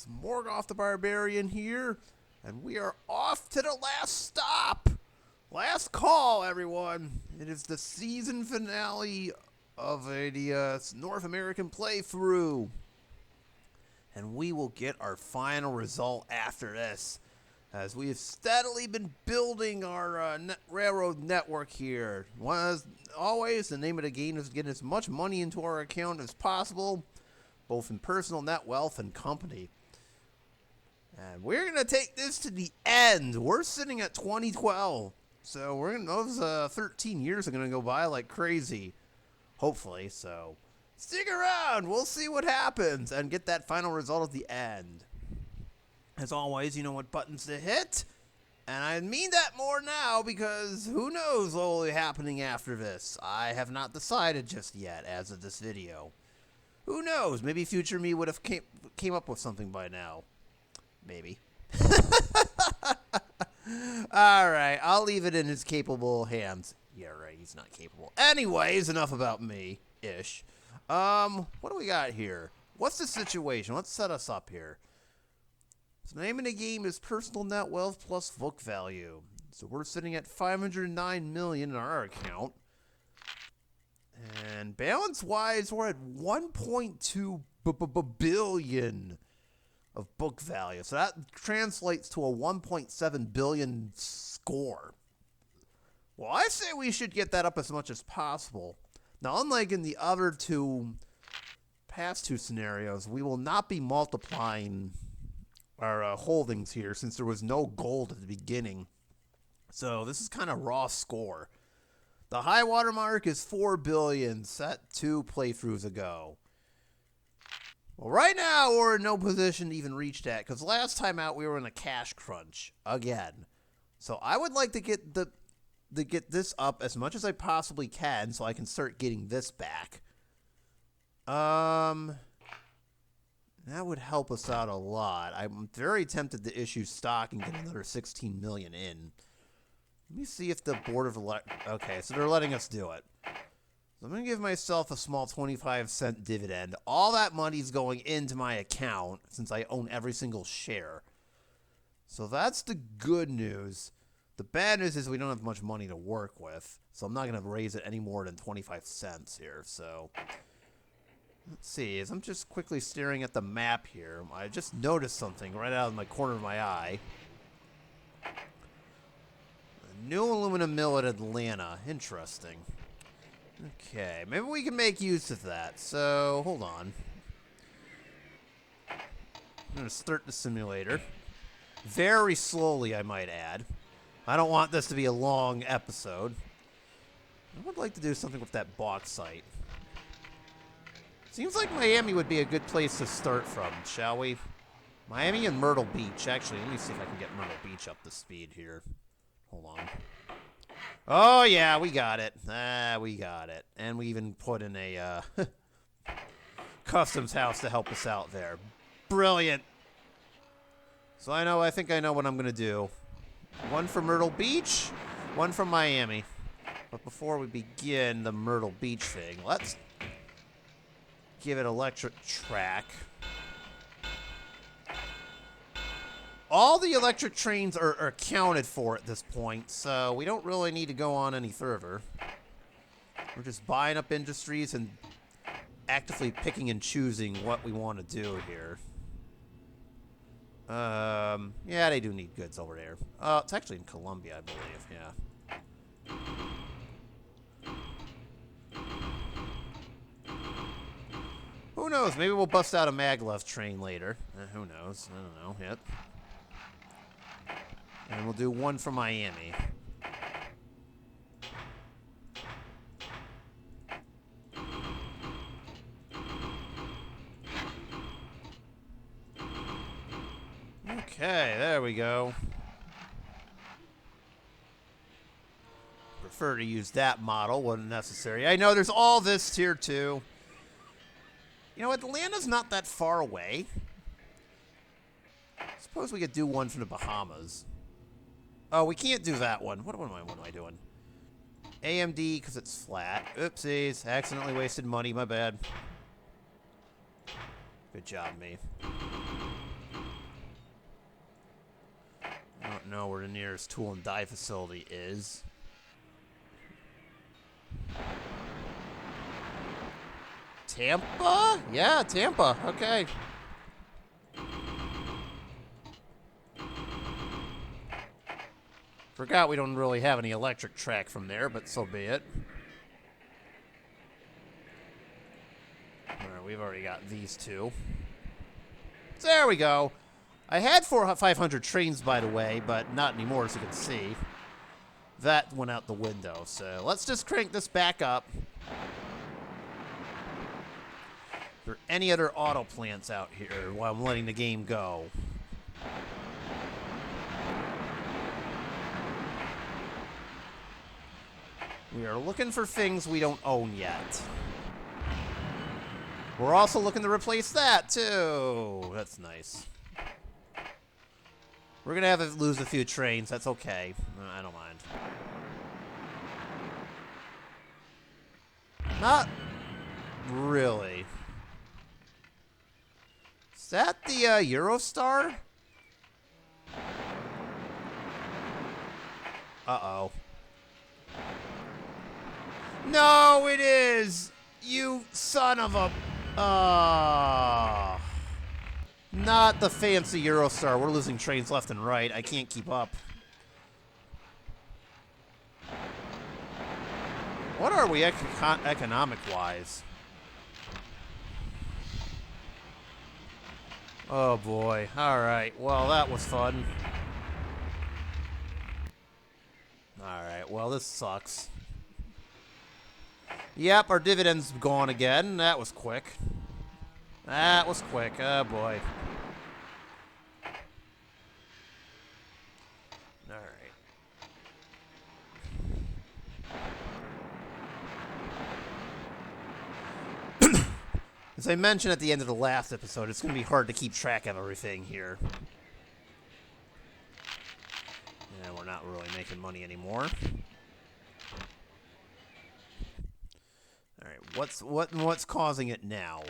Morgoth the Barbarian here, and we are off to the last stop. Last call, everyone. It is the season finale of the North American playthrough. And we will get our final result after this, as we have steadily been building our railroad network here. As always, the name of the game is getting as much money into our account as possible, both in personal net wealth and company. And we're going to take this to the end. We're sitting at 2012. So those 13 years are going to go by like crazy. Hopefully, so stick around. We'll see what happens and get that final result at the end. As always, you know what buttons to hit. And I mean that more now because who knows what will be happening after this. I have not decided just yet as of this video. Who knows? Maybe future me would have came up with something by now. Maybe. Alright, I'll leave it in his capable hands. Yeah, right, he's not capable. Anyways, enough about me. Ish. What do we got here? What's the situation? Let's set us up here. So the name of the game is Personal Net Wealth plus Book Value. So we're sitting at 509 million in our account. And balance-wise, we're at 1.2 billion of book value. So that translates to a 1.7 billion score. Well, I say we should get that up as much as possible. Now, unlike in the other past two scenarios, we will not be multiplying our holdings here since there was no gold at the beginning. So this is kind of raw score. The high water mark is 4 billion set 2 playthroughs ago. Well, right now we're in no position to even reach that because last time out we were in a cash crunch again. So I would like to get this up as much as I possibly can so I can start getting this back. That would help us out a lot. I'm very tempted to issue stock and get another 16 million in. Let me see if the board of okay, so they're letting us do it. So I'm going to give myself a small 25-cent dividend. All that money's going into my account since I own every single share. So that's the good news. The bad news is we don't have much money to work with. So I'm not going to raise it any more than 25 cents here. So let's see. As I'm just quickly staring at the map here, I just noticed something right out of my corner of my eye. A new aluminum mill at Atlanta. Interesting. Okay, maybe we can make use of that. So, hold on. I'm going to start the simulator. Very slowly, I might add. I don't want this to be a long episode. I would like to do something with that bauxite. Seems like Miami would be a good place to start from, shall we? Miami and Myrtle Beach. Actually, let me see if I can get Myrtle Beach up to speed here. Hold on. Oh, yeah, we got it. We got it. And we even put in a customs house to help us out there. Brilliant. So I think I know what I'm going to do. One for Myrtle Beach, one for Miami. But before we begin the Myrtle Beach thing, let's give it electric track. All the electric trains are accounted for at this point, so we don't really need to go on any further. We're just buying up industries and actively picking and choosing what we want to do here. Yeah, they do need goods over there. It's actually in Colombia, I believe, yeah. Who knows? Maybe we'll bust out a maglev train later. Who knows? I don't know yet. And we'll do one for Miami. Okay, there we go. Prefer to use that model when necessary. I know there's all this tier 2. You know, Atlanta's not that far away. Suppose we could do one from the Bahamas. Oh, we can't do that one. What am I doing? AMD, because it's flat. Oopsies. Accidentally wasted money. My bad. Good job, me. know where the nearest tool and die facility is. Tampa? Yeah, Tampa. Okay. Forgot we don't really have any electric track from there, but so be it. Alright, we've already got these two. There we go. I had 500 trains, by the way, but not anymore, as you can see. That went out the window, so let's just crank this back up. Are there any other auto plants out here while I'm letting the game go? We are looking for things we don't own yet. We're also looking to replace that, too. That's nice. We're going to have to lose a few trains. That's okay. I don't mind. Not really. Is that the Eurostar? Uh-oh. No, it is! You son of a... Not the fancy Eurostar. We're losing trains left and right. I can't keep up. What are we economic-wise? Oh, boy. Alright. Well, that was fun. Alright. Well, this sucks. Yep, our dividend's gone again. That was quick. That was quick. Oh, boy. Alright. As I mentioned at the end of the last episode, it's going to be hard to keep track of everything here. And we're not really making money anymore. Alright, what's causing it now?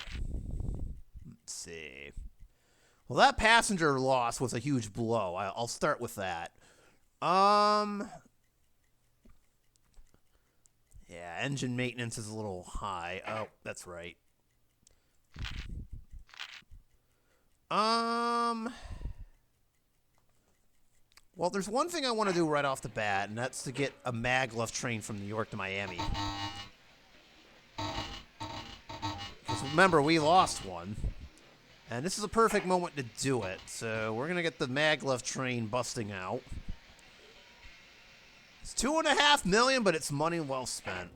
Let's see. Well, that passenger loss was a huge blow. I'll start with that. Yeah, engine maintenance is a little high. Oh, that's right. Well, there's one thing I want to do right off the bat, and that's to get a maglev train from New York to Miami. Because remember, we lost one. And this is a perfect moment to do it. So we're going to get the maglev train busting out. It's $2.5 million, but it's money well spent.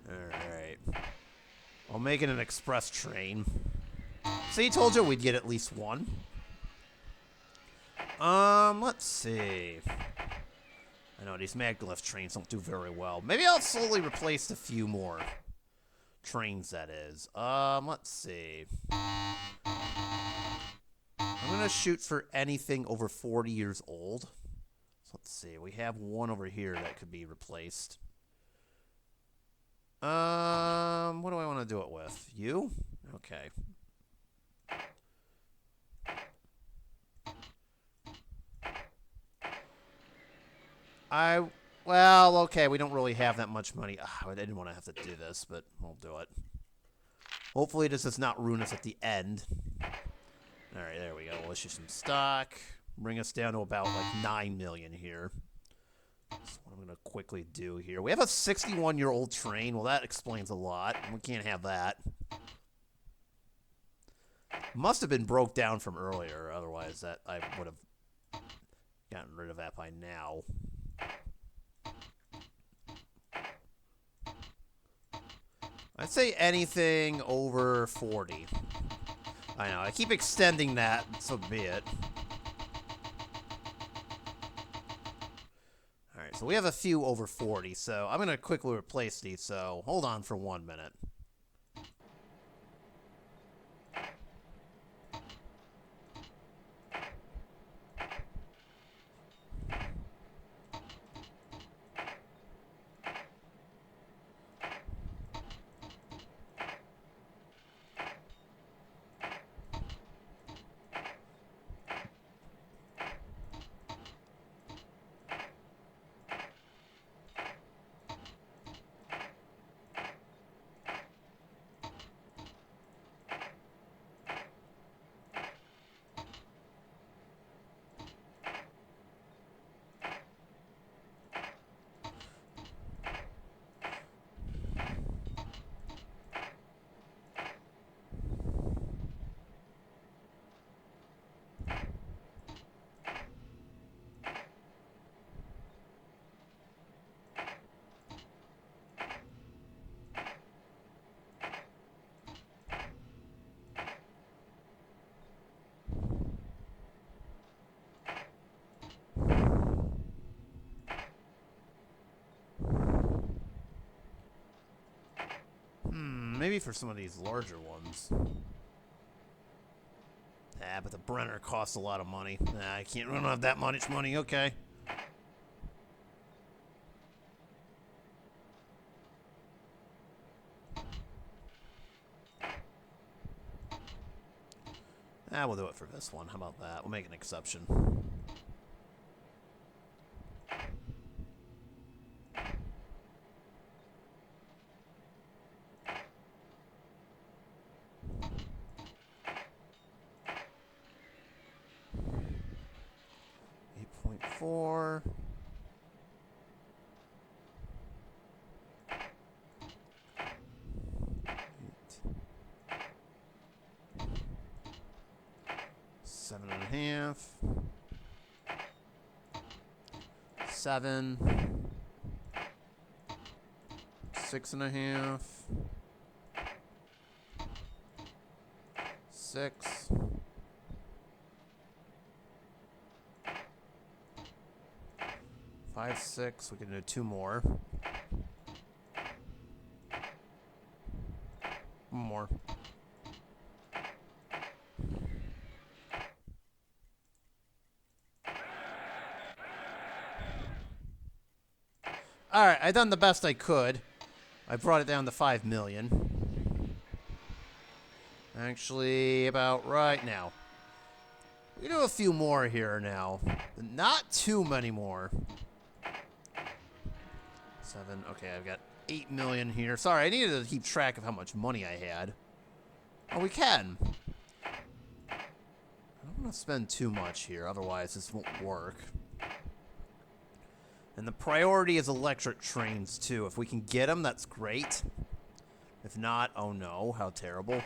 Alright. I'll make it an express train. See, told you we'd get at least one. Let's see. I know these maglev trains don't do very well. Maybe I'll slowly replace a few more trains, that is. Let's see. I'm gonna shoot for anything over 40 years old. So let's see. We have one over here that could be replaced. What do I want to do it with? You? Okay. Well, okay, we don't really have that much money. I didn't want to have to do this, but we'll do it. Hopefully this does not ruin us at the end. Alright, there we go. We'll issue some stock. Bring us down to about, like, 9 million here. That's what I'm going to quickly do here. We have a 61-year-old train. Well, that explains a lot. We can't have that. Must have been broke down from earlier. Otherwise, that I would have gotten rid of that by now. I'd say anything over 40. I know, I keep extending that, so be it. Alright, so we have a few over 40, so I'm going to quickly replace these, so hold on for 1 minute. Maybe for some of these larger ones. Ah, but the Brenner costs a lot of money. Nah, I can't run out that much money. Okay. Ah, we'll do it for this one. How about that? We'll make an exception. .4. Seven and a half. 7. 6 and a half. 6. 5, 6. We can do 2 more. One more. Alright, I done the best I could. I brought it down to 5 million. Actually, about right now. We do a few more here now. Not too many more. 7. Okay, I've got 8 million here. Sorry, I needed to keep track of how much money I had. Oh, we can. I don't want to spend too much here, otherwise this won't work. And the priority is electric trains, too. If we can get them, that's great. If not, oh no, how terrible.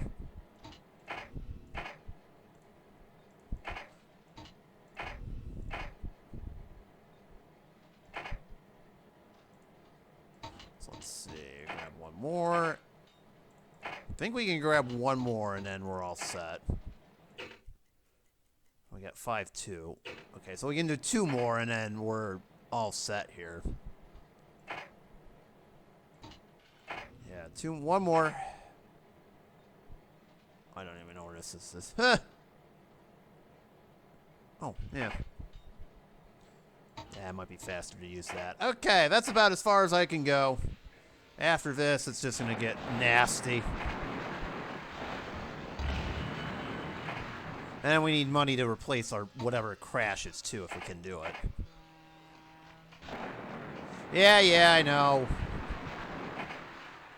So let's see, grab one more. I think we can grab one more and then we're all set. We got 5-2. Okay, so we can do 2 more and then we're all set here. Yeah, 1 more. I don't even know where this is. Oh, yeah. Yeah, it might be faster to use that. Okay, that's about as far as I can go. After this, it's just going to get nasty. And we need money to replace our whatever crashes, too, if we can do it. Yeah, I know.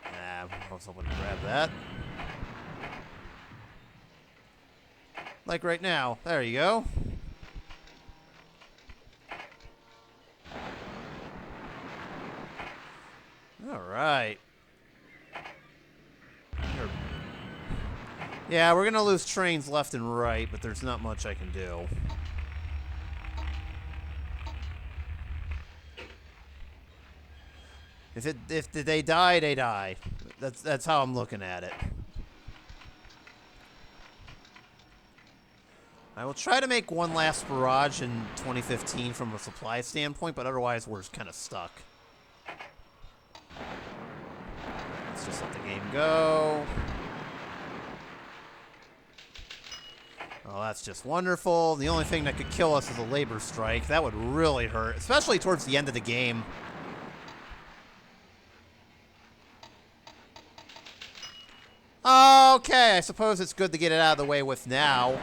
I was hoping to grab that. Like right now. There you go. Alright. Yeah, we're going to lose trains left and right, but there's not much I can do. If they die, they die. That's how I'm looking at it. I will try to make one last barrage in 2015 from a supply standpoint, but otherwise we're kind of stuck. Let's just let the game go. Oh, that's just wonderful. The only thing that could kill us is a labor strike. That would really hurt, especially towards the end of the game. Okay, I suppose it's good to get it out of the way with now.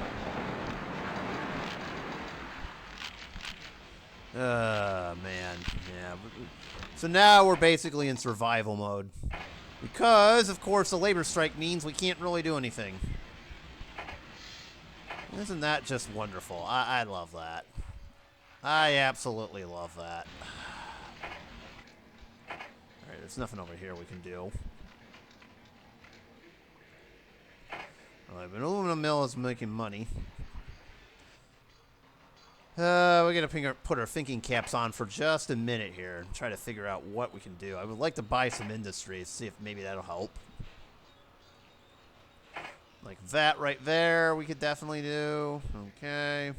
Man. Yeah. So now we're basically in survival mode. Because, of course, the labor strike means we can't really do anything. Isn't that just wonderful? I love that. I absolutely love that. Alright, there's nothing over here we can do. Alright, but aluminum mill is making money. We gotta put our thinking caps on for just a minute here and try to figure out what we can do. I would like to buy some industries, see if maybe that'll help. Like that right there, we could definitely do. Okay.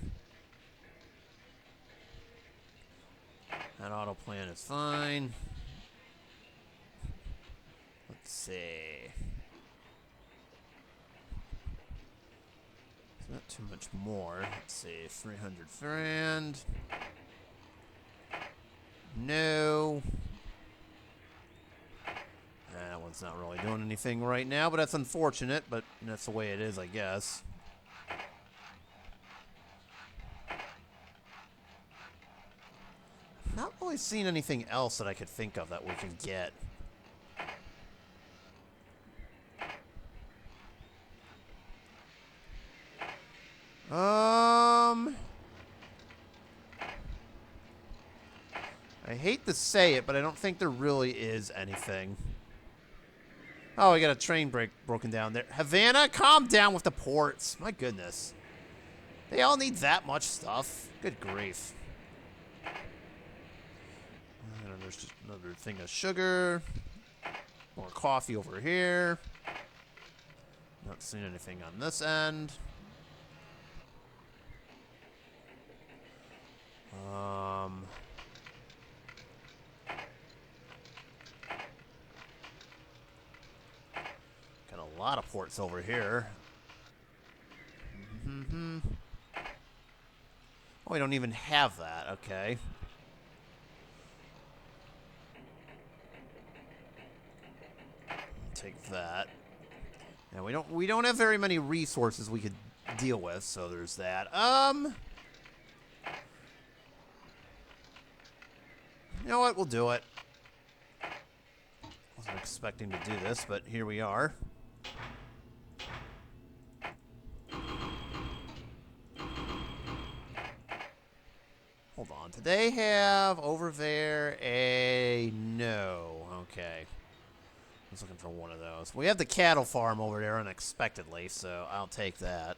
That auto plan is fine. Let's see. It's not too much more. Let's see. 300 grand. No. That one's not really doing anything right now, but that's unfortunate, but that's the way it is, I guess. Not really seeing anything else that I could think of that we can get. I hate to say it, but I don't think there really is anything. Oh, we got a train broken down there. Havana, calm down with the ports. My goodness. They all need that much stuff. Good grief. And there's just another thing of sugar. More coffee over here. Not seeing anything on this end. Got a lot of ports over here. Oh, we don't even have that. Okay. Take that. Yeah, we don't have very many resources we could deal with, so there's that. You know what? We'll do it. Wasn't expecting to do this, but here we are. Hold on. Do they have over there a... No. Okay. I was looking for one of those. We have the cattle farm over there unexpectedly, so I'll take that.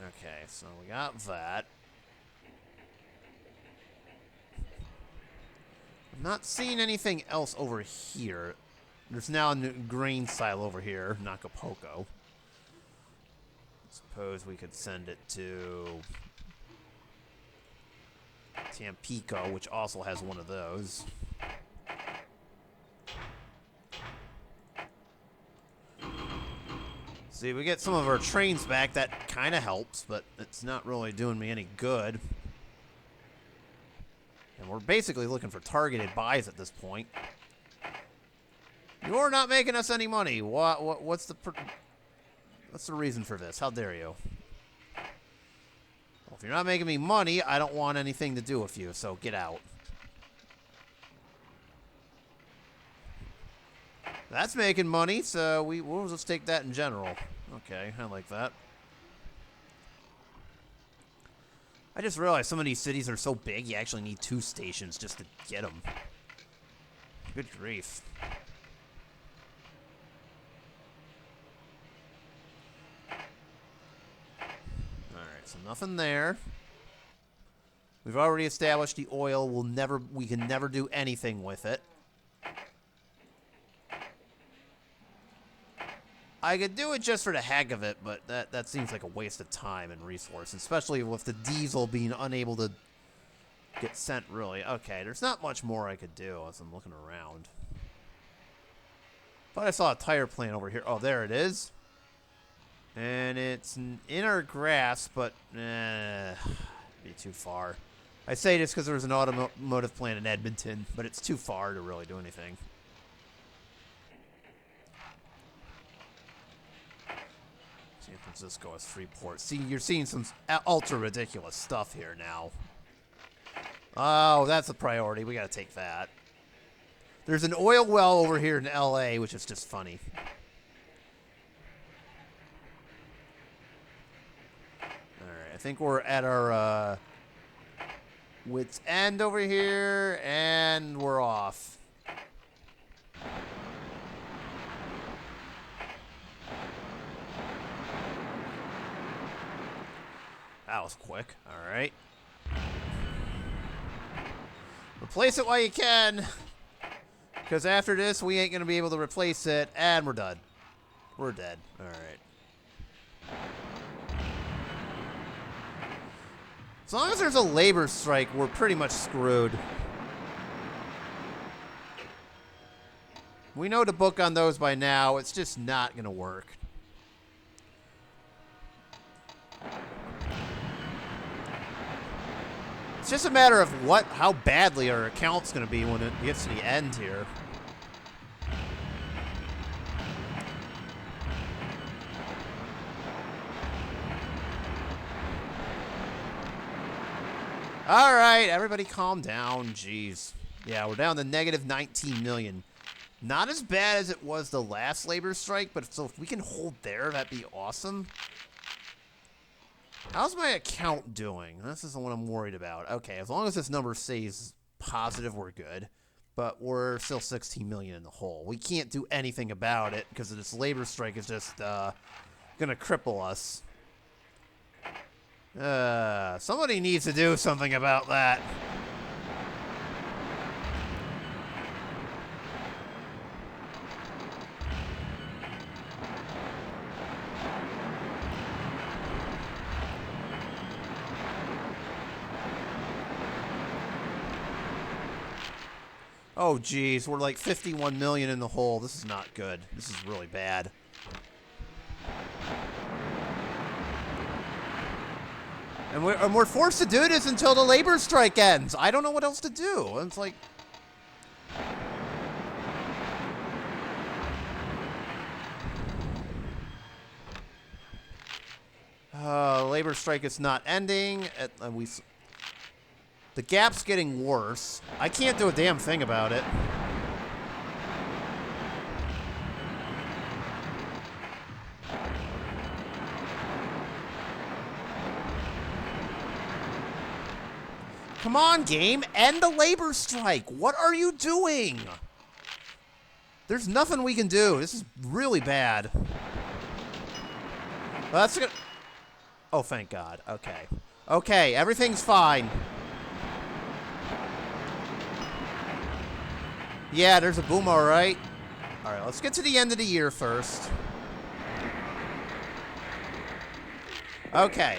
Okay, so we got that. I'm not seeing anything else over here. There's now a grain silo over here, Acapulco. Suppose we could send it to Tampico, which also has one of those. See, we get some of our trains back. That kind of helps, but it's not really doing me any good. And we're basically looking for targeted buys at this point. You're not making us any money. What's the reason for this? How dare you? Well, if you're not making me money, I don't want anything to do with you, so get out. That's making money, so we'll just take that in general. Okay, I like that. I just realized some of these cities are so big, you actually need 2 stations just to get them. Good grief. Alright, so nothing there. We've already established the oil. We can never do anything with it. I could do it just for the heck of it, but that seems like a waste of time and resource, especially with the diesel being unable to get sent, really. Okay, there's not much more I could do as I'm looking around. But I saw a tire plant over here. Oh, there it is. And it's in our grasp, but be too far. I say this because there's an automotive plant in Edmonton, but it's too far to really do anything. San Francisco has 3 ports. See, you're seeing some ultra ridiculous stuff here now. Oh, that's a priority. We gotta take that. There's an oil well over here in LA, which is just funny. Alright, I think we're at our wit's end over here, and we're off. That was quick. Alright. Replace it while you can. Because after this, we ain't going to be able to replace it. And we're done. We're dead. Alright. As long as there's a labor strike, we're pretty much screwed. We know the book on those by now. It's just not going to work. It's just a matter of how badly our account's going to be when it gets to the end here. All right, everybody calm down. Jeez. Yeah, we're down to negative 19 million. Not as bad as it was the last labor strike, but so if we can hold there, that'd be awesome. How's my account doing? This is the one I'm worried about. Okay, as long as this number stays positive, we're good. But we're still 16 million in the hole. We can't do anything about it because this labor strike is just gonna cripple us. Somebody needs to do something about that. Oh, geez. We're like 51 million in the hole. This is not good. This is really bad. And we're forced to do this until the labor strike ends. I don't know what else to do. It's like... labor strike is not ending. The gap's getting worse. I can't do a damn thing about it. Come on, game. End the labor strike. What are you doing? There's nothing we can do. This is really bad. Well, that's good. Oh, thank God. Okay. Okay, everything's fine. Yeah, there's a boom, all right. All right, let's get to the end of the year first. Okay.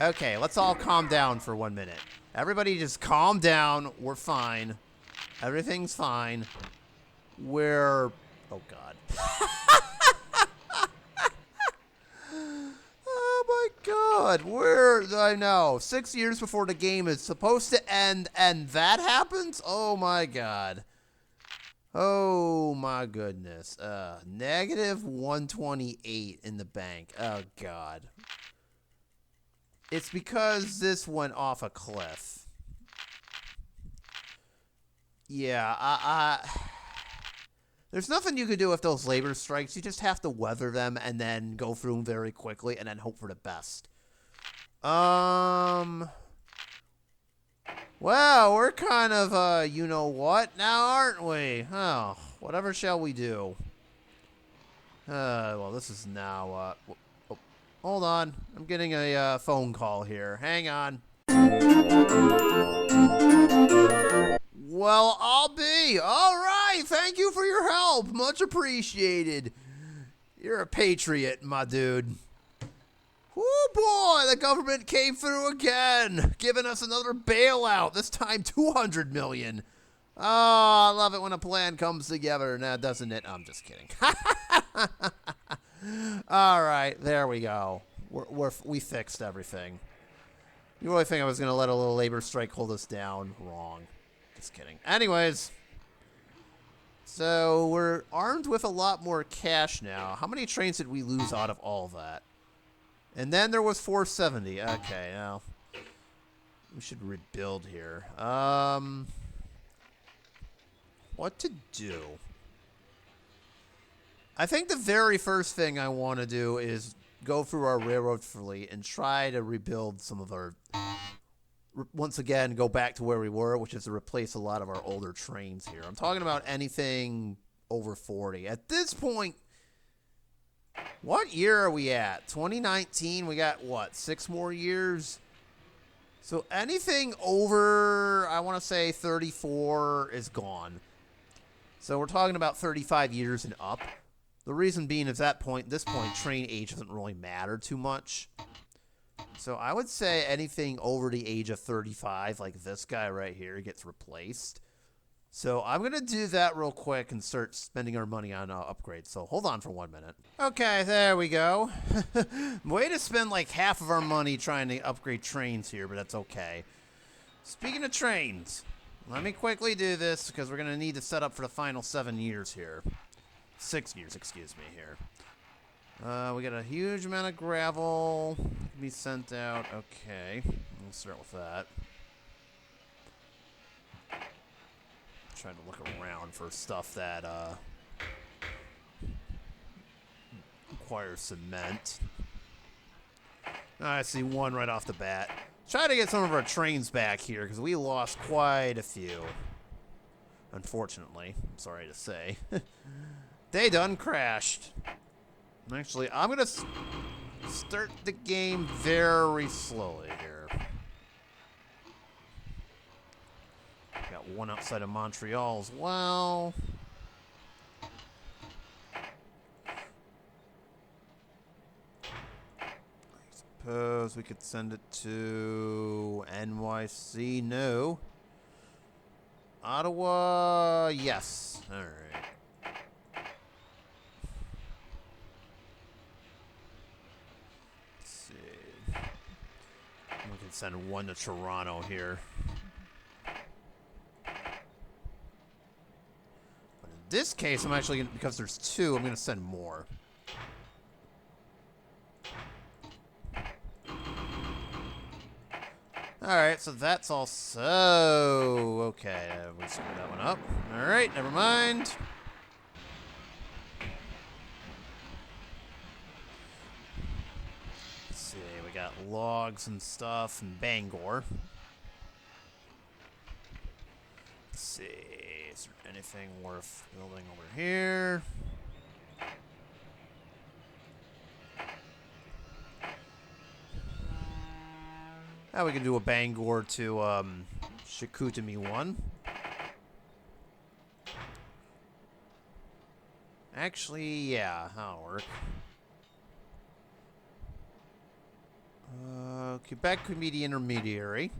Okay, let's all calm down for 1 minute. Everybody just calm down. We're fine. Everything's fine. We're... Oh, God. Oh, my God. I know. 6 years before the game is supposed to end, and that happens? Oh, my God. Oh, my goodness. Negative 128 in the bank. Oh, God. It's because this went off a cliff. Yeah, there's nothing you could do with those labor strikes. You just have to weather them and then go through them very quickly and then hope for the best. Well, we're kind of, you know what now, aren't we? Oh, whatever shall we do? Well, this is now, oh, hold on. I'm getting a phone call here. Hang on. Well, I'll be. All right. Thank you for your help. Much appreciated. You're a patriot, my dude. Oh boy, the government came through again, giving us another bailout, this time 200 million. Oh, I love it when a plan comes together. Now, doesn't it? I'm just kidding. All right, there we go. We fixed everything. You really think I was going to let a little labor strike hold us down? Wrong. Just kidding. Anyways, so we're armed with a lot more cash now. How many trains did we lose out of all of that? And then there was 470. Okay, now we should rebuild here. What to do? I think the very first thing I want to do is go through our railroad fleet and try to rebuild some of our... Once again, go back to where we were, which is to replace a lot of our older trains here. I'm talking about anything over 40. At this point... What year are we at? 2019, we got, what, 6 more years? So anything over, I want to say 34 is gone. So we're talking about 35 years and up. The reason being is at this point, train age doesn't really matter too much. So I would say anything over the age of 35, like this guy right here, gets replaced. So I'm going to do that real quick and start spending our money on upgrades. So hold on for 1 minute. Okay, there we go. Way to spend like half of our money trying to upgrade trains here, but that's okay. Speaking of trains, let me quickly do this because we're going to need to set up for the final 7 years here. 6 years, excuse me, here. We got a huge amount of gravel to be sent out. Okay, we'll start with that. Trying to look around for stuff that requires cement. I see one right off the bat. Try to get some of our trains back here because we lost quite a few. Unfortunately, I'm sorry to say. They done crashed. Actually, I'm going to start the game very slowly here. Got one outside of Montreal as well. I suppose we could send it to NYC. No. Ottawa, yes. All right. Let's see. We can send one to Toronto here. In this case, I'm actually going to, because there's two, I'm going to send more. Alright, so that's also... Okay, we screwed that one up. Alright, never mind. Let's see, we got logs and stuff in Bangor. Let's see, is there anything worth building over here? We can do a Bangor to Chicoutimi 1. Actually, yeah, that'll work. Quebec could be the intermediary.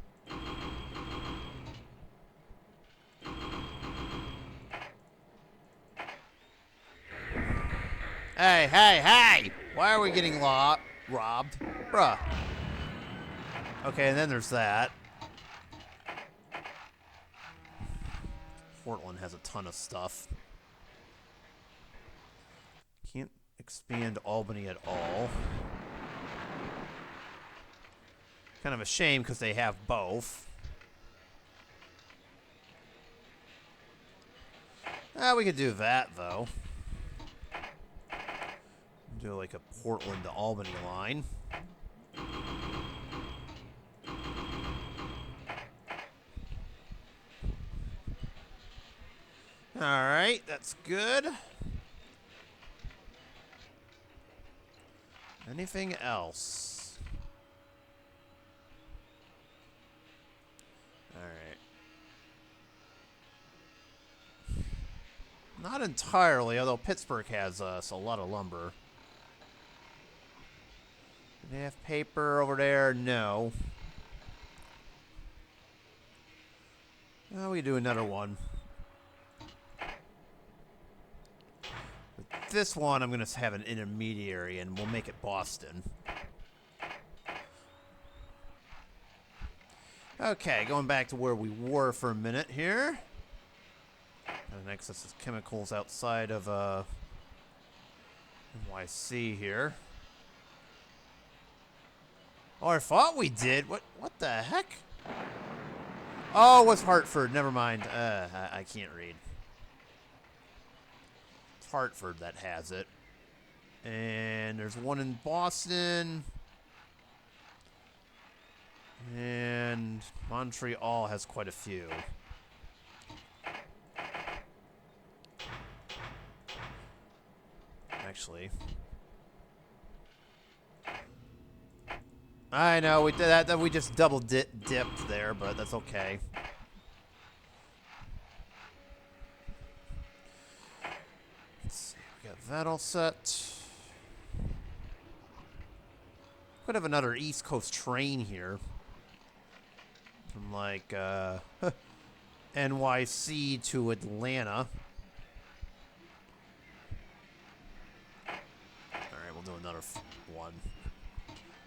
Hey, hey, hey! Why are we getting robbed? Bruh. Okay, and then there's that. Portland has a ton of stuff. Can't expand Albany at all. Kind of a shame because they have both. We could do that, though. Do like a Portland to Albany line. Alright, that's good. Anything else? Alright. Not entirely, although Pittsburgh has a lot of lumber. Do they have paper over there? No. We do another one. This one, I'm going to have an intermediary, and we'll make it Boston. Okay, going back to where we were for a minute here. Next, this is chemicals outside of NYC here. Oh, I thought we did. What the heck? Oh, it was Hartford. Never mind. I can't read. Hartford that has it. And there's one in Boston. And Montreal has quite a few. Actually. I know, we did that we just double dipped there, but that's okay. Let's see, we got that all set. Could have another East Coast train here. From like NYC to Atlanta. Alright, we'll do another one.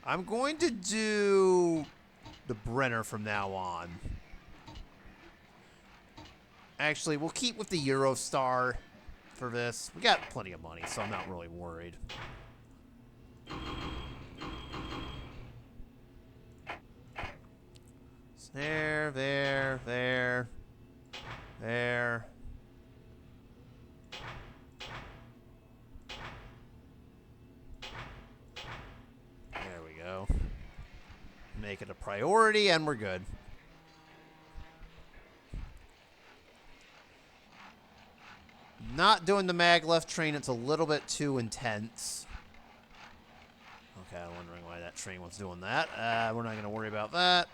I'm going to do the Brenner from now on. Actually, we'll keep with the Eurostar for this. We got plenty of money, so I'm not really worried. There, there, there, there. There we go. Make it a priority, and we're good. Not doing the maglev train. It's a little bit too intense. Okay, I'm wondering why that train was doing that. We're not going to worry about that.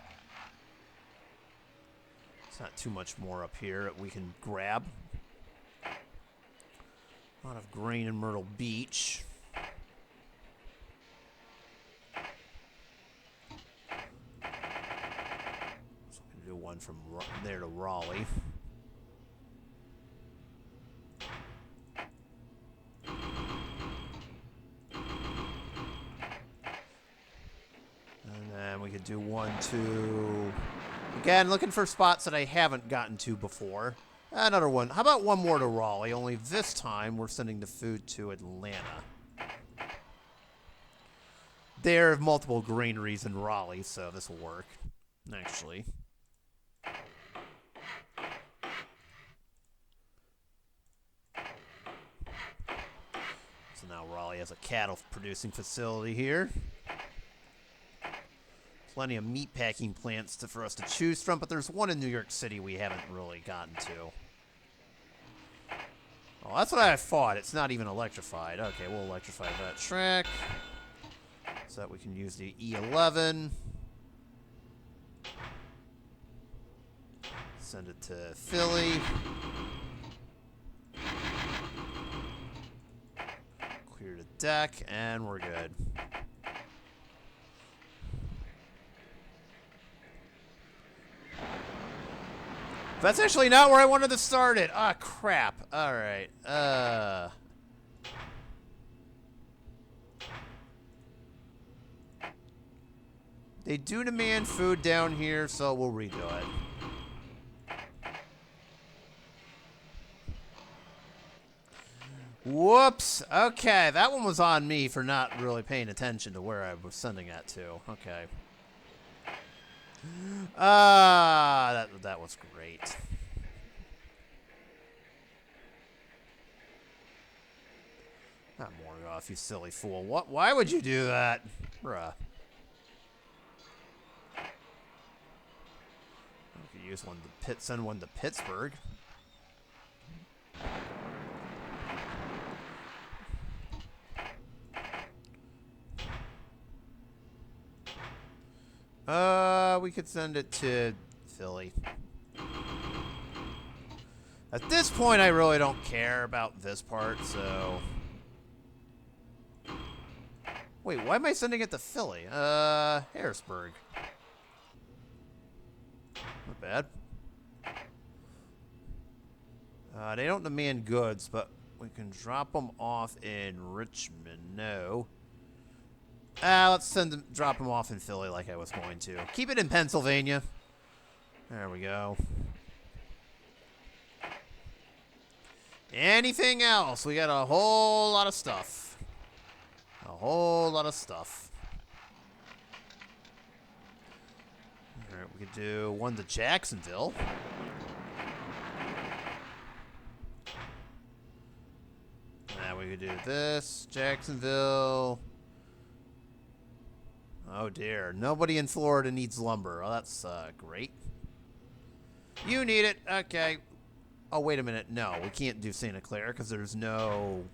It's not too much more up here that we can grab. A lot of grain in Myrtle Beach. So we can do one from there to Raleigh. And we could do one to... Again, looking for spots that I haven't gotten to before. Another one. How about one more to Raleigh? Only this time we're sending the food to Atlanta. There are multiple granaries in Raleigh, so this will work, actually. So now Raleigh has a cattle producing facility here. Plenty of meat packing plants for us to choose from, but there's one in New York City we haven't really gotten to. Oh, that's what I thought. It's not even electrified. Okay, we'll electrify that track so that we can use the E11. Send it to Philly. Clear the deck, and we're good. That's actually not where I wanted to start it. Ah, crap. All right. They do demand food down here, so we'll redo it. Whoops. Okay, that one was on me for not really paying attention to where I was sending that to. Okay. That was great. Not Morgoth, you silly fool. What? Why would you do that? Bruh. We could use one to send one to Pittsburgh. We could send it to Philly. At this point, I really don't care about this part, so... Wait, why am I sending it to Philly? Harrisburg. Not bad. They don't demand goods, but we can drop them off in Richmond. No. Let's drop them off in Philly like I was going to. Keep it in Pennsylvania. There we go. Anything else? We got a whole lot of stuff. A whole lot of stuff. Alright, we could do one to Jacksonville. Now we could do this. Jacksonville. Oh dear. Nobody in Florida needs lumber. Oh, that's great. You need it. Okay. Oh, wait a minute. No, we can't do Santa Clara because there's no...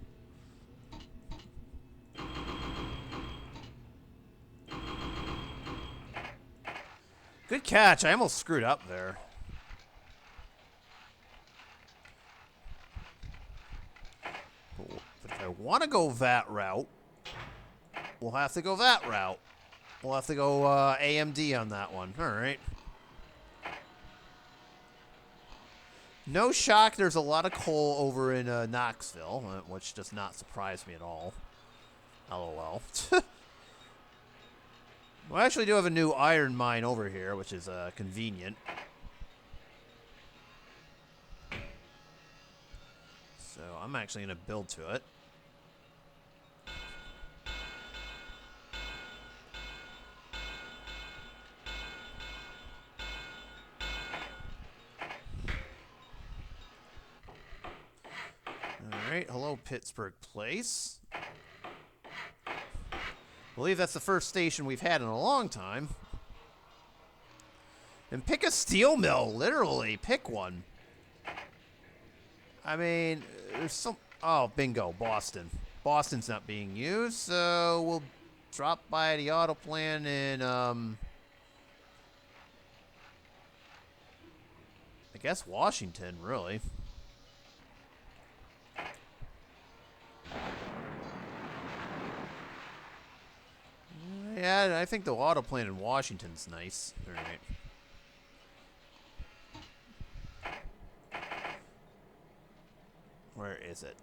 Good catch. I almost screwed up there. But if I want to go that route, we'll have to go that route. We'll have to go AMD on that one. All right. No shock, there's a lot of coal over in Knoxville, which does not surprise me at all. LOL. We actually do have a new iron mine over here, which is convenient. So I'm actually going to build to it. Alright, hello Pittsburgh Place. I believe that's the first station we've had in a long time. And pick a steel mill, literally. Pick one. I mean, there's some... Oh, bingo, Boston. Boston's not being used, so we'll drop by the auto plan in, I guess Washington, really. Yeah, I think the auto plant in Washington's nice. All right. Where is it?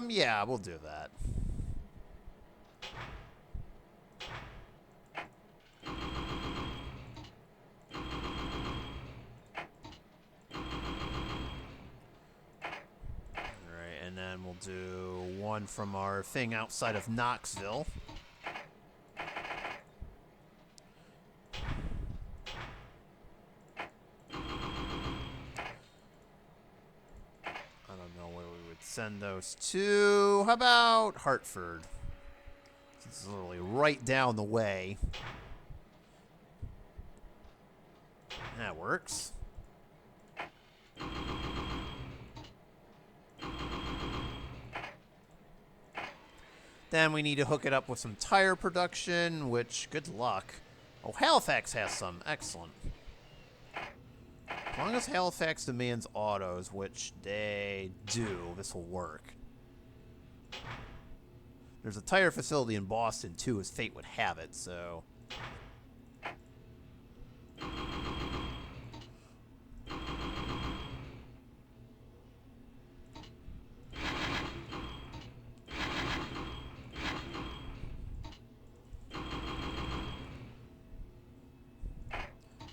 Yeah, we'll do that. Alright, and then we'll do one from our thing outside of Knoxville. Send those to, how about Hartford? It's literally right down the way. That works. Then we need to hook it up with some tire production, which, good luck. Oh, Halifax has some. Excellent. As long as Halifax demands autos, which they do, this will work. There's a tire facility in Boston, too, as fate would have it, so...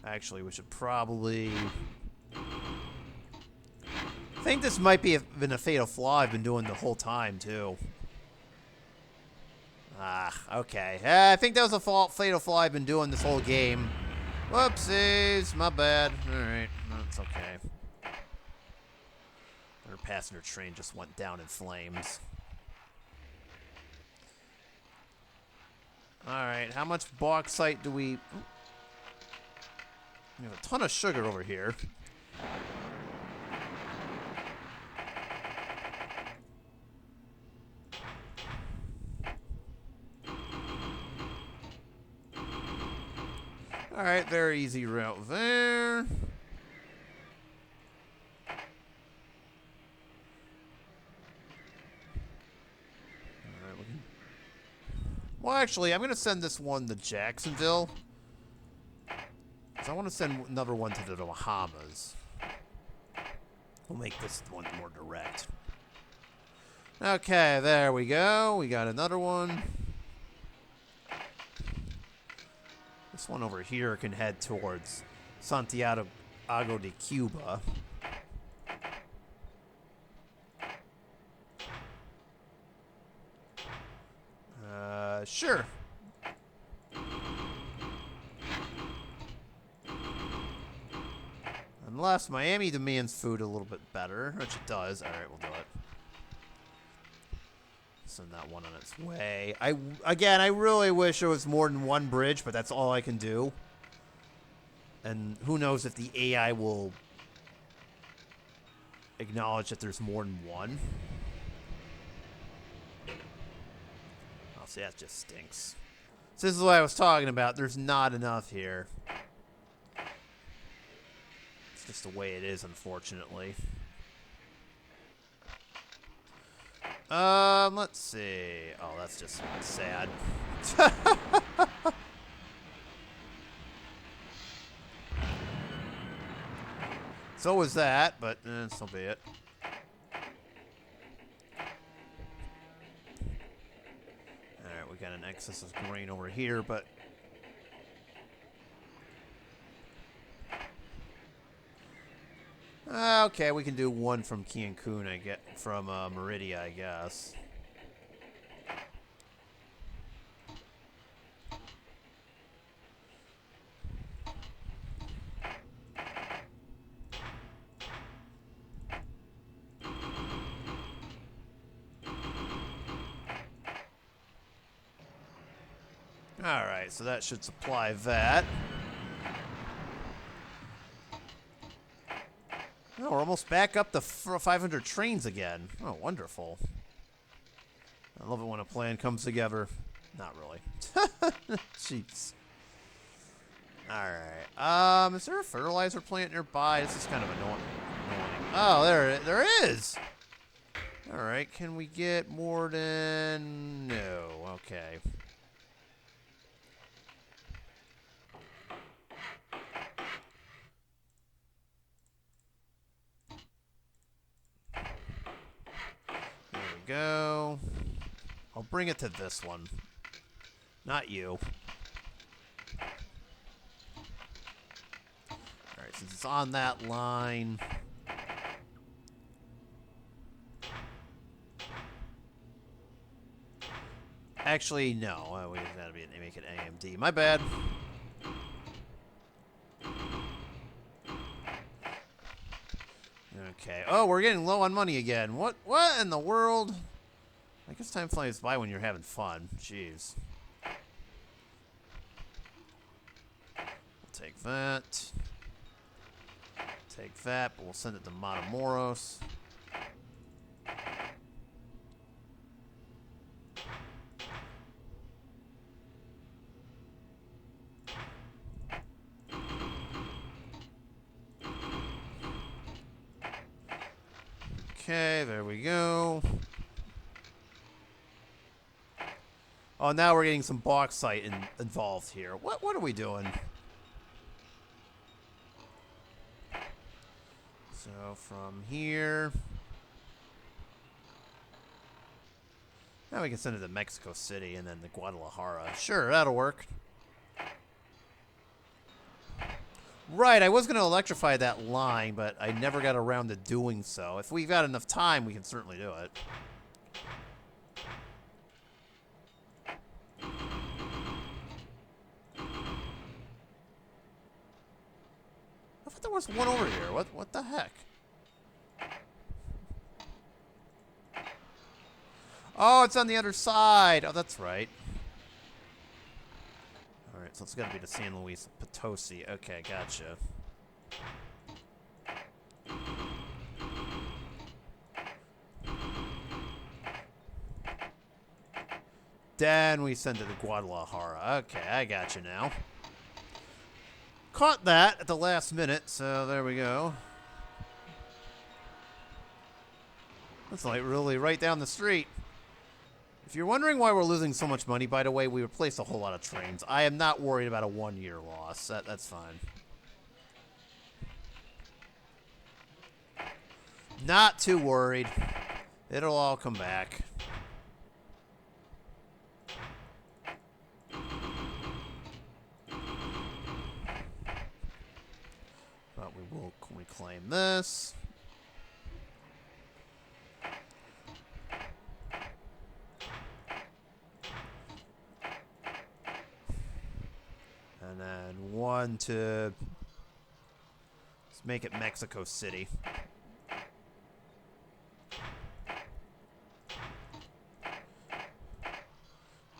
Actually, we should probably... I think this might been a fatal flaw I've been doing the whole time, too. Ah, okay. I think that was a fatal flaw I've been doing this whole game. Whoopsies, my bad. Alright, that's okay. Our passenger train just went down in flames. Alright, how much bauxite do we... We have a ton of sugar over here. Alright, very easy route there. Alright, we can... Well, actually, I'm going to send this one to Jacksonville. I want to send another one to the Bahamas. We'll make this one more direct. Okay, there we go. We got another one. This one over here can head towards Santiago de Cuba. Sure. Unless Miami demands food a little bit better, which it does. All right, we'll do it. Send that one on its way. Again, I really wish there was more than one bridge, but that's all I can do. And who knows if the AI will acknowledge that there's more than one. Oh, see, that just stinks. So this is what I was talking about. There's not enough here. Just the way it is, unfortunately. Let's see. Oh, that's just sad. So was that, but so be it. Alright, we got an excess of grain over here, but... okay, we can do one from Cancun, I get from Meridia, I guess. Alright, so that should supply that. Oh, we're almost back up to 500 trains again. Oh, wonderful. I love it when a plan comes together. Not really. Jeez. Alright. Is there a fertilizer plant nearby? This is kind of annoying. Oh, there is! Alright, can we get more than... No, okay. There we go. I'll bring it to this one. Not you. Alright, since it's on that line... Actually, no. We gotta make it AMD. My bad. Okay. Oh, we're getting low on money again. What in the world? I guess time flies by when you're having fun. Jeez. We'll take that. Take that, but we'll send it to Matamoros. Okay, there we go. Oh, now we're getting some bauxite involved here. What are we doing? So from here... Now we can send it to Mexico City and then to Guadalajara. Sure, that'll work. Right, I was going to electrify that line, but I never got around to doing so. If we've got enough time, we can certainly do it. I thought there was one over here. What the heck? Oh, it's on the other side. Oh, that's right. Alright, so it's got to be to San Luis Potosi. Okay, gotcha. Then we send it to Guadalajara. Okay, I gotcha now. Caught that at the last minute, so there we go. That's like really right down the street. If you're wondering why we're losing so much money, by the way, we replaced a whole lot of trains. I am not worried about a 1-year loss. That's fine. Not too worried. It'll all come back. But we will reclaim this. And then one to... Let's make it Mexico City.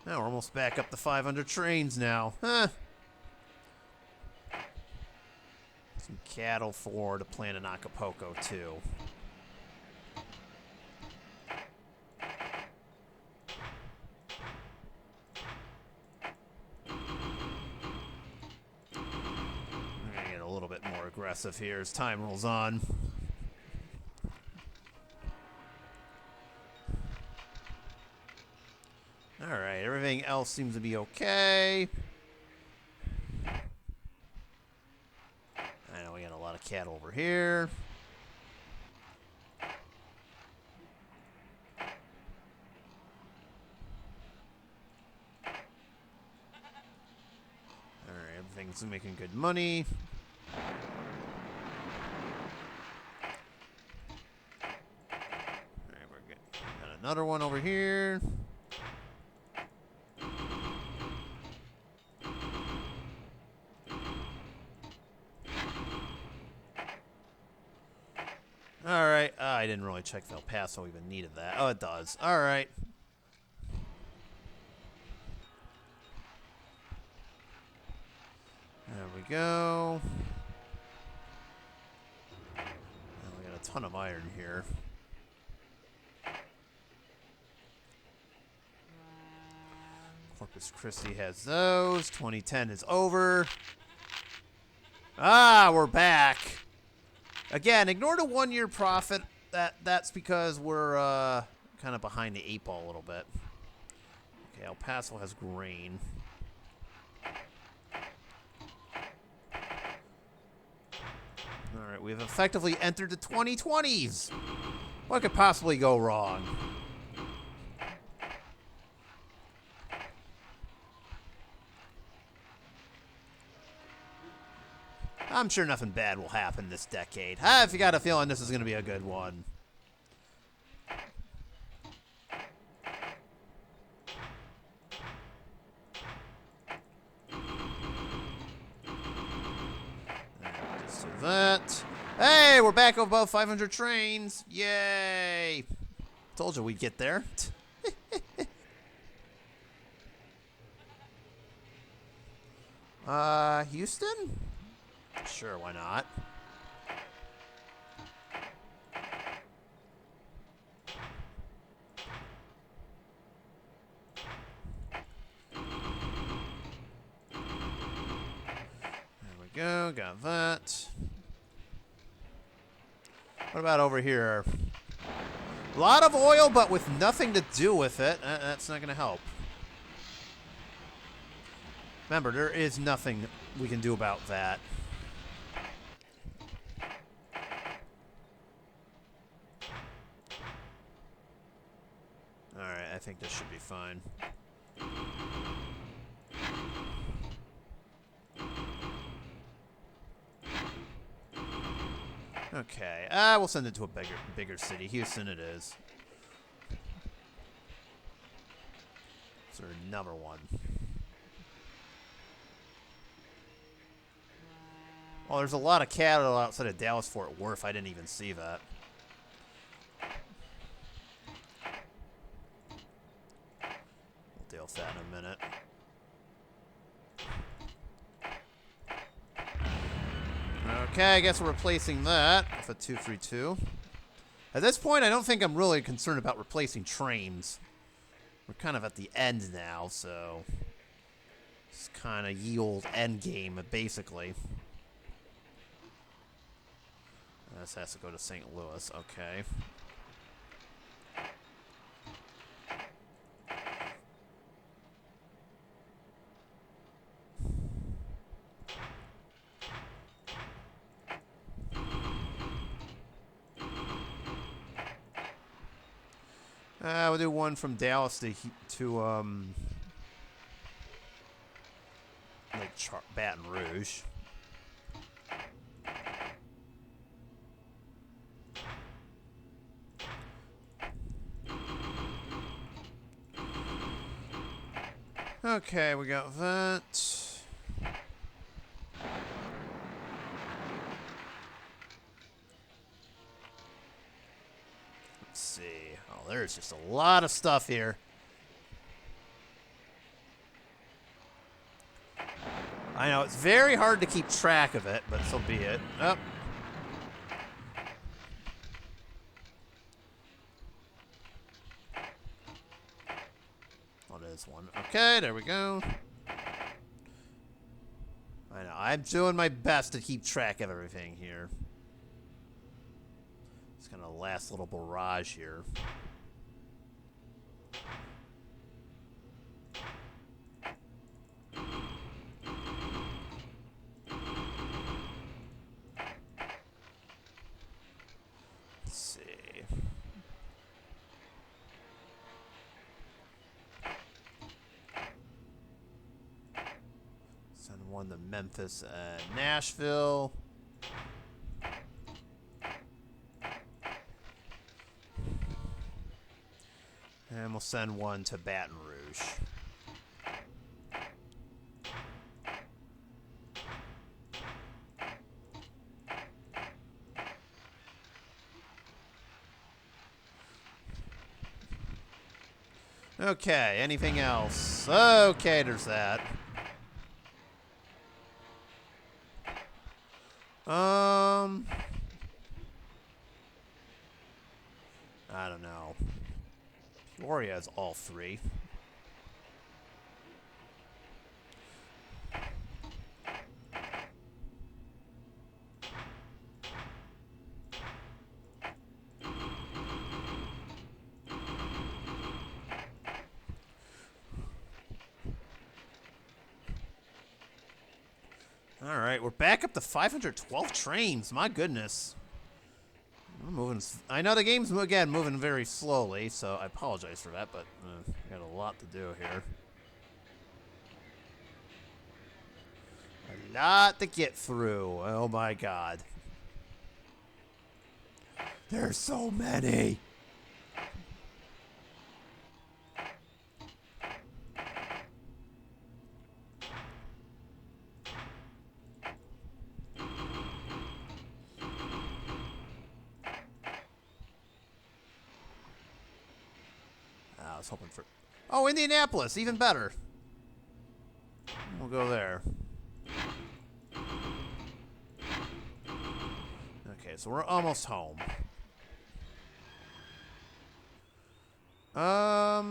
Now we're almost back up to 500 trains now. Huh. Some cattle for the plant in Acapulco, too. Aggressive here as time rolls on. Alright, everything else seems to be okay. I know we got a lot of cattle over here. Alright, everything's making good money. Alright, we're good. Got another one over here. Alright, I didn't really check if El Paso even needed that. Oh, it does. Alright. There we go. Well, we got a ton of iron here. Corpus Christi has those. 2010 is over. Ah, we're back. Again, ignore the 1 year profit. That's because we're kind of behind the 8 ball a little bit. Okay, El Paso has grain. Alright, we've effectively entered the 2020s. What could possibly go wrong? I'm sure nothing bad will happen this decade. If you got a feeling this is going to be a good one. Just do that. Hey, we're back above 500 trains. Yay. Told you we'd get there. Houston? Sure, why not? There we go, got that. What about over here? A lot of oil, but with nothing to do with it. That's not going to help. Remember, there is nothing we can do about that. Alright, I think this should be fine. Okay, we'll send it to a bigger city. Houston it is. So number one. Oh, there's a lot of cattle outside of Dallas Fort Worth. I didn't even see that. We'll deal with that in a minute. Okay, I guess we're replacing that with a 232. At this point, I don't think I'm really concerned about replacing trains. We're kind of at the end now, so it's kind of ye old end game, basically. This has to go to St. Louis. Okay. We'll do one from Dallas to like Baton Rouge. Okay, we got that. Let's see. Oh, there's just a lot of stuff here. I know, it's very hard to keep track of it, but so be it. Oh. One. Okay, there we go. I know, I'm doing my best to keep track of everything here. It's kind of the last little barrage here. on to Memphis and Nashville. And we'll send one to Baton Rouge. Okay, anything else? Okay, there's that. I don't know. Peoria has all three. All right, we're back up to 512 trains. My goodness. We're moving. I know the game's, again, moving very slowly, so I apologize for that, but we got a lot to do here. A lot to get through. Oh, my God. There's so many. I was hoping for... Oh, Indianapolis, even better. We'll go there. Okay, so we're almost home.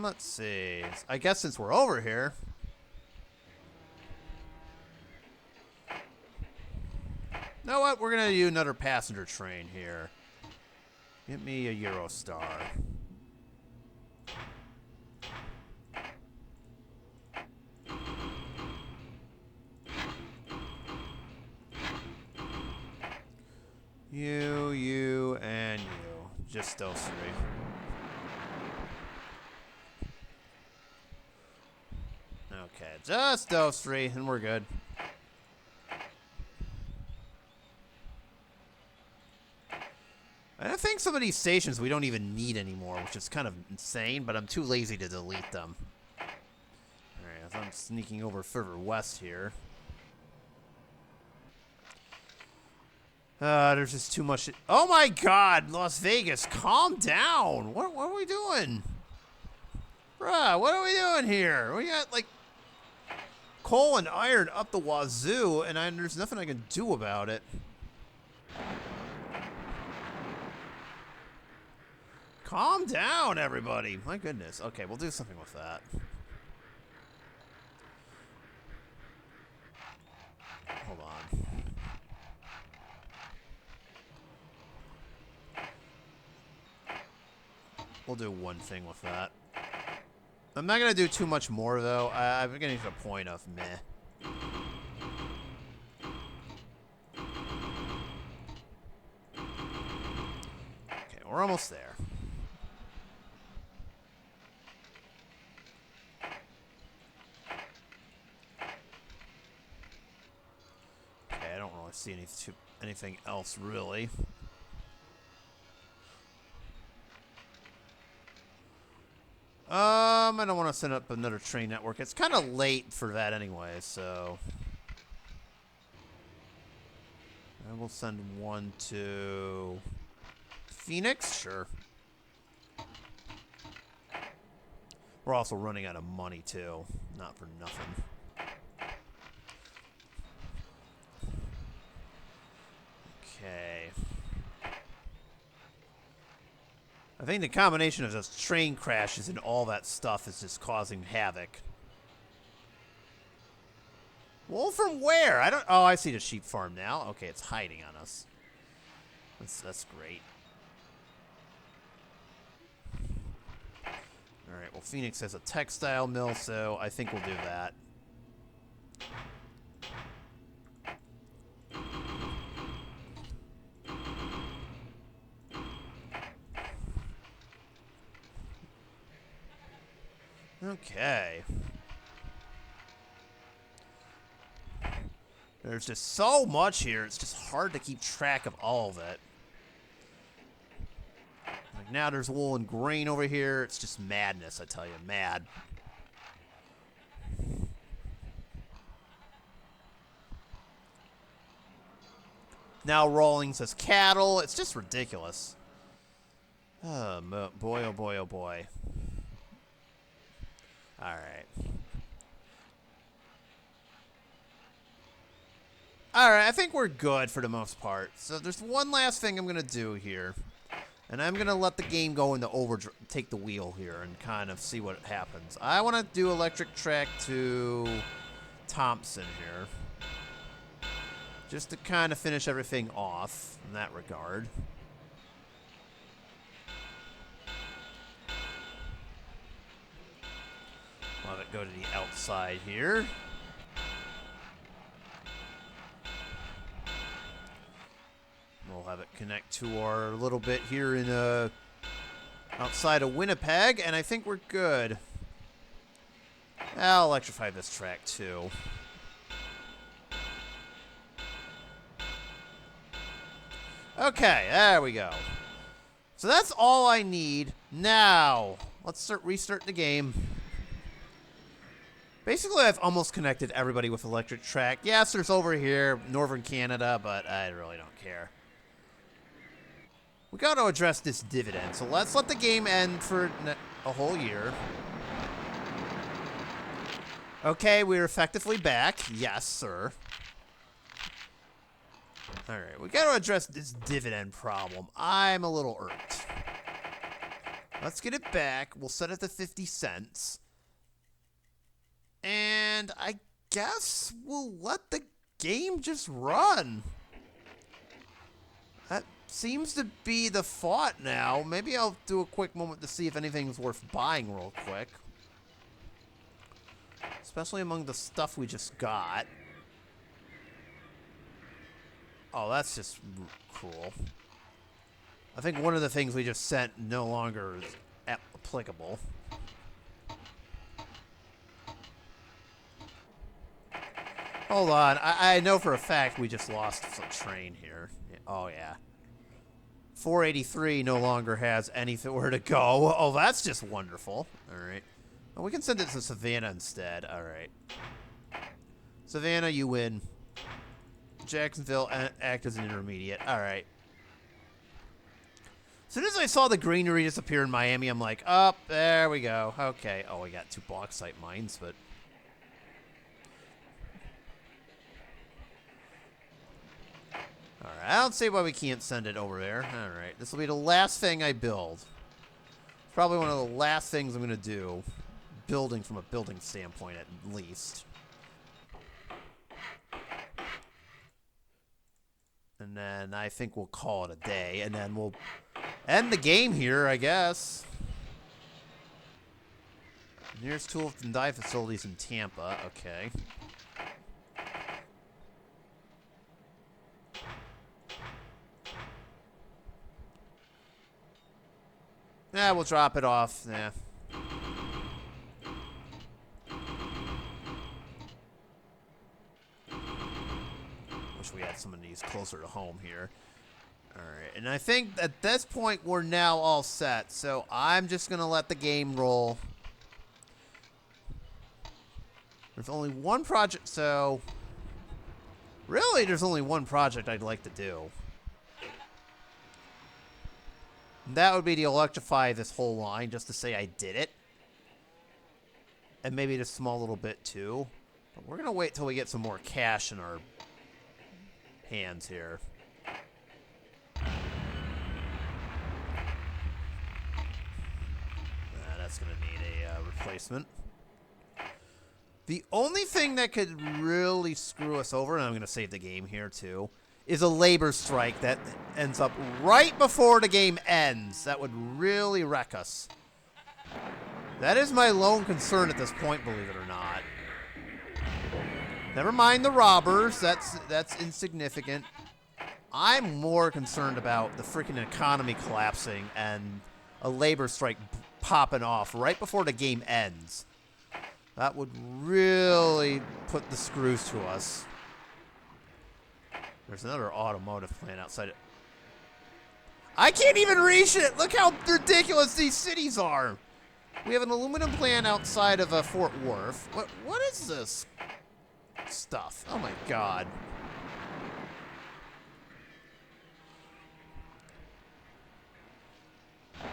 Let's see. I guess since we're over here... You know what? We're going to do another passenger train here. Get me a Eurostar. You, and you. Just those three. Okay, just those three, and we're good. I think some of these stations we don't even need anymore, which is kind of insane, but I'm too lazy to delete them. Alright, so I'm sneaking over further west here. There's just too much. Oh my God, Las Vegas, calm down. What are we doing? Bruh, what are we doing here? We got, like, coal and iron up the wazoo, and there's nothing I can do about it. Calm down, everybody. My goodness. Okay, we'll do something with that. Hold on. We'll do one thing with that. I'm not going to do too much more, though. I'm getting to the point of meh. Okay, we're almost there. Okay, I don't really see anything else, really. I don't want to send up another train network. It's kind of late for that anyway, so... I will send one to... Phoenix? Sure. We're also running out of money, too. Not for nothing. Okay. I think the combination of those train crashes and all that stuff is just causing havoc. Well, from where? I don't... Oh, I see the sheep farm now. Okay, it's hiding on us. That's great. Alright, well, Phoenix has a textile mill, so I think we'll do that. Okay. There's just so much here, it's just hard to keep track of all of it. Like now there's wool and grain over here. It's just madness, I tell you, mad. Now Rawlings says cattle. It's just ridiculous. Oh, boy, oh boy, oh boy. Alright. Alright, I think we're good for the most part. So there's one last thing I'm going to do here. And I'm going to let the game go into take the wheel here and kind of see what happens. I want to do electric track to Thompson here. Just to kind of finish everything off in that regard. We'll have it go to the outside here. We'll have it connect to our little bit here in outside of Winnipeg, and I think we're good. I'll electrify this track too. Okay, there we go. So that's all I need. Now, let's restart the game. Basically, I've almost connected everybody with electric track. Yes, there's over here, northern Canada, but I really don't care. We got to address this dividend, so let's let the game end for a whole year. Okay, we're effectively back. Yes, sir. Alright, we got to address this dividend problem. I'm a little irked. Let's get it back. We'll set it to 50 cents. And I guess we'll let the game just run. That seems to be the thought now. Maybe I'll do a quick moment to see if anything's worth buying real quick. Especially among the stuff we just got. Oh, that's just cruel. I think one of the things we just sent no longer is applicable. Hold on. I know for a fact we just lost a train here. Oh, yeah. 483 no longer has anywhere to go. Oh, that's just wonderful. All right. Well, we can send it to Savannah instead. All right. Savannah, you win. Jacksonville, act as an intermediate. All right. As soon as I saw the greenery disappear in Miami, I'm like, oh, there we go. Okay. Oh, we got 2 bauxite mines, but... Alright, I don't see why we can't send it over there. Alright, this will be the last thing I build. Probably one of the last things I'm going to do. Building from a building standpoint, at least. And then I think we'll call it a day. And then we'll end the game here, I guess. Nearest tool and die facilities in Tampa. Okay. Yeah, we'll drop it off. Yeah. Wish we had some of these closer to home here. Alright, and I think at this point we're now all set. So I'm just going to let the game roll. There's only one project, so... Really, there's only one project I'd like to do. That would be to electrify this whole line, just to say I did it. And maybe just a small little bit, too. But we're going to wait till we get some more cash in our hands here. That's going to need a replacement. The only thing that could really screw us over, and I'm going to save the game here, too, is a labor strike that ends up right before the game ends. That would really wreck us. That is my lone concern at this point, believe it or not. Never mind the robbers. That's insignificant. I'm more concerned about the freaking economy collapsing and a labor strike popping off right before the game ends. That would really put the screws to us. There's another automotive plant outside it. I can't even reach it! Look how ridiculous these cities are! We have an aluminum plant outside of Fort Worth. What is this stuff? Oh my god.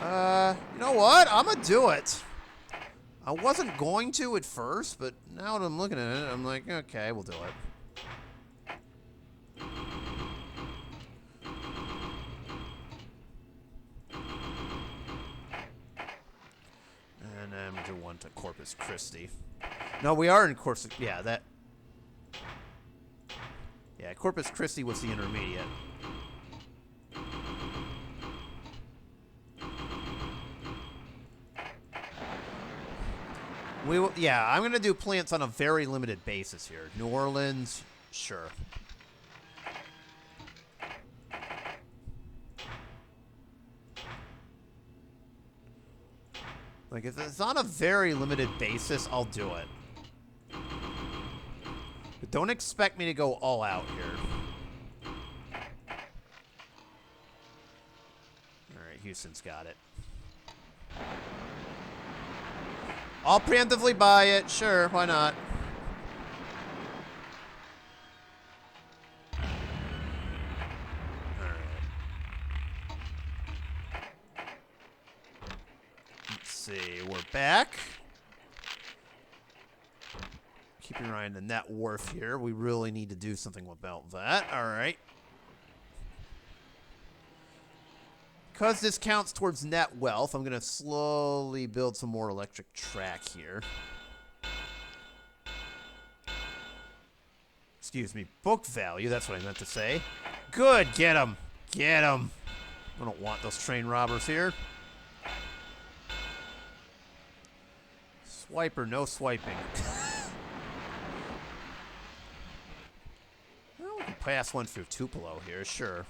You know what? I'm gonna do it. I wasn't going to at first, but now that I'm looking at it, I'm like, okay, we'll do it. And then we'll do one to Corpus Christi. No, we are in Corpus. Yeah, that. Yeah, Corpus Christi was the intermediate. We will, yeah, I'm gonna do plants on a very limited basis here. New Orleans, sure. Like, if it's on a very limited basis, I'll do it. But don't expect me to go all out here. Alright, Houston's got it. I'll preemptively buy it. Sure, why not? Alright. Let's see, we're back. Keeping an eye on the net worth here. We really need to do something about that. Alright. Because this counts towards net wealth, I'm going to slowly build some more electric track here. Excuse me, book value, that's what I meant to say. Good, get him. Get him. I don't want those train robbers here. Swiper, no swiping. Well, we can pass one through Tupelo here, sure.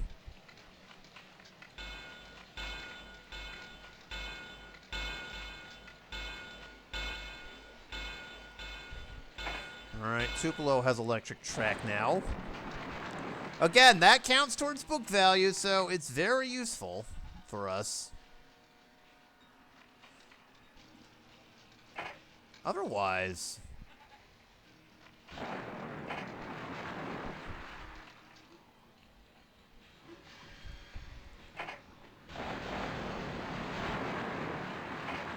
Alright, Tupelo has electric track now. Again, that counts towards book value, so it's very useful for us. Otherwise...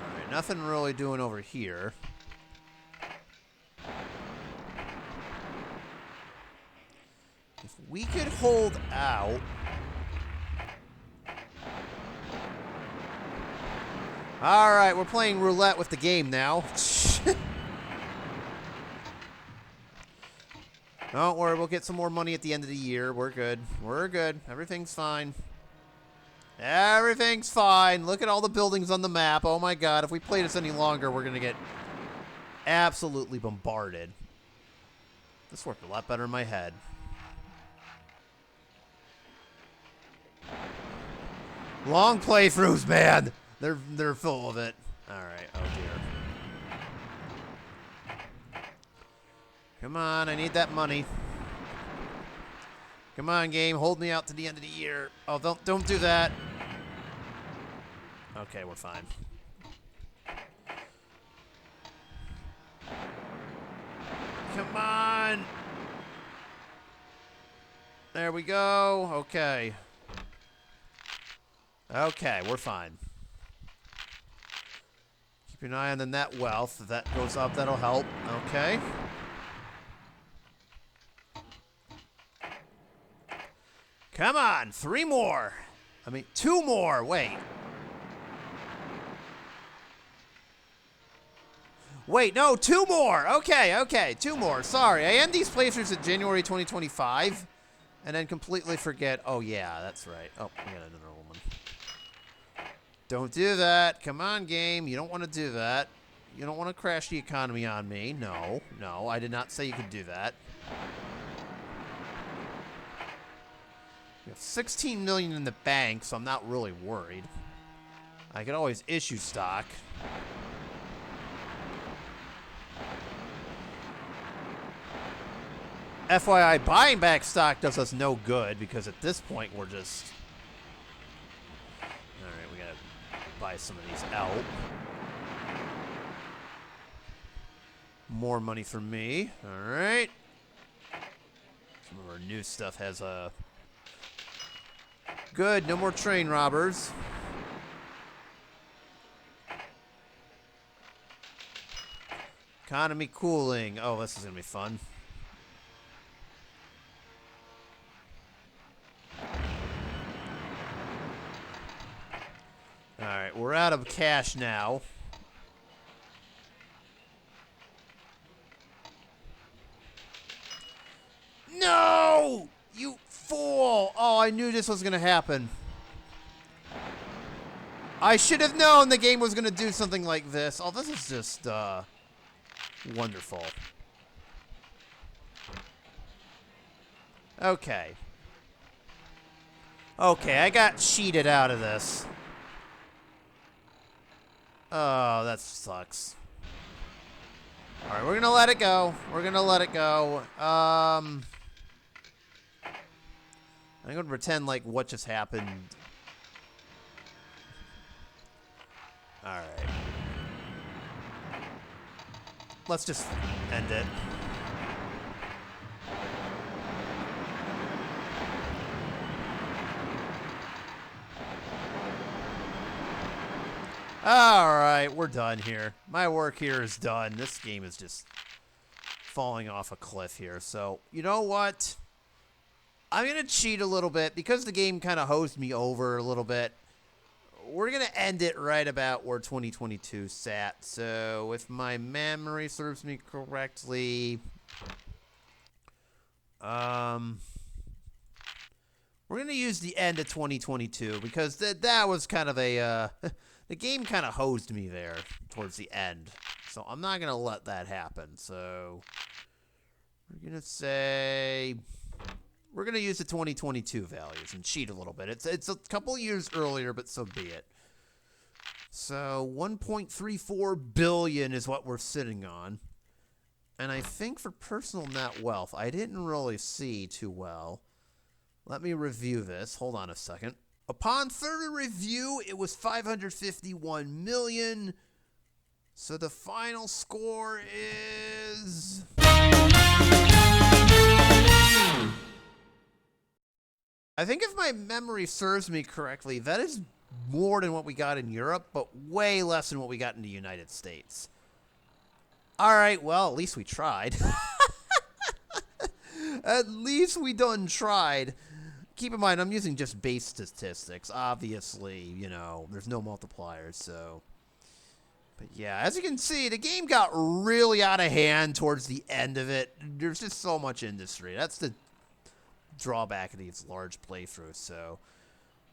Alright, nothing really doing over here. If we could hold out... Alright, we're playing roulette with the game now. Don't worry, we'll get some more money at the end of the year. We're good. We're good. Everything's fine. Everything's fine. Look at all the buildings on the map. Oh my god, if we play this any longer, we're going to get absolutely bombarded. This worked a lot better in my head. Long playthroughs, man. They're full of it. All right. Oh dear. Come on, I need that money. Come on, game. Hold me out to the end of the year. Oh, don't do that. Okay, we're fine. Come on. There we go. Okay. Okay, we're fine. Keep an eye on the net wealth. If that goes up, that'll help. Okay. Come on, 3 more. I mean, 2 more. Wait. Wait, no, 2 more. Okay, okay, 2 more. Sorry, I end these playthroughs in January 2025, and then completely forget. Oh yeah, that's right. Oh, we got another woman. Don't do that. Come on, game. You don't want to do that. You don't want to crash the economy on me. No, no, I did not say you could do that. We have 16 million in the bank, so I'm not really worried. I could always issue stock. FYI, buying back stock does us no good because at this point we're just... Alright, we gotta buy some of these out. More money for me. Alright. Some of our new stuff has a... Good, no more train robbers. Economy cooling. Oh, this is gonna be fun. Alright, we're out of cash now. No! You fool! Oh, I knew this was gonna happen. I should have known the game was gonna do something like this. Oh, this is just, wonderful. Okay. Okay, I got cheated out of this. Oh, that sucks. Alright, we're gonna let it go. We're gonna let it go. I'm gonna pretend like what just happened. Alright. Let's just end it. Alright, we're done here. My work here is done. This game is just falling off a cliff here. So, you know what? I'm going to cheat a little bit because the game kind of hosed me over a little bit. We're going to end it right about where 2022 sat. So, if my memory serves me correctly, we're going to use the end of 2022 because that was kind of a, the game kind of hosed me there towards the end. So, I'm not going to let that happen. So, we're going to say... We're going to use the 2022 values and cheat a little bit. It's a couple years earlier, but so be it. So 1.34 billion is what we're sitting on. And I think for personal net wealth, I didn't really see too well. Let me review this. Hold on a second. Upon further review, it was 551 million. So the final score is... I think if my memory serves me correctly, that is more than what we got in Europe, but way less than what we got in the United States. All right, well, at least we tried. At least we done tried. Keep in mind, I'm using just base statistics. Obviously, you know, there's no multipliers, so... But yeah, as you can see, the game got really out of hand towards the end of it. There's just so much industry. That's the drawback of these large playthroughs, so...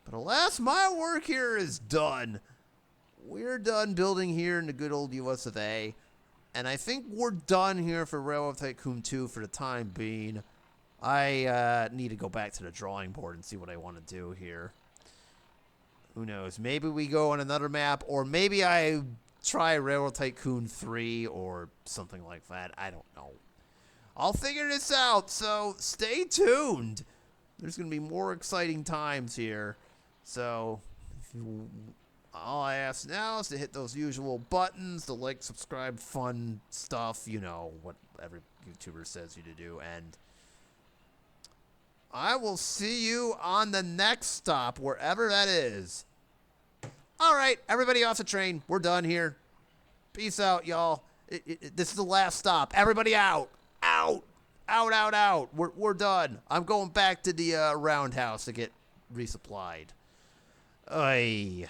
But alas, my work here is done. We're done building here in the good old US of A. And I think we're done here for Railroad Tycoon 2 for the time being. I need to go back to the drawing board and see what I want to do here. Who knows? Maybe we go on another map, or maybe I try Railroad Tycoon 3 or something like that. I don't know. I'll figure this out, so stay tuned. There's going to be more exciting times here. So, all I ask now is to hit those usual buttons, the like, subscribe, fun stuff, you know, what every YouTuber says you to do, and I will see you on the next stop, wherever that is. All right, everybody off the train. We're done here. Peace out, y'all. This is the last stop. Everybody out. Out. Out, out, out. We're done. I'm going back to the roundhouse to get resupplied. Ay.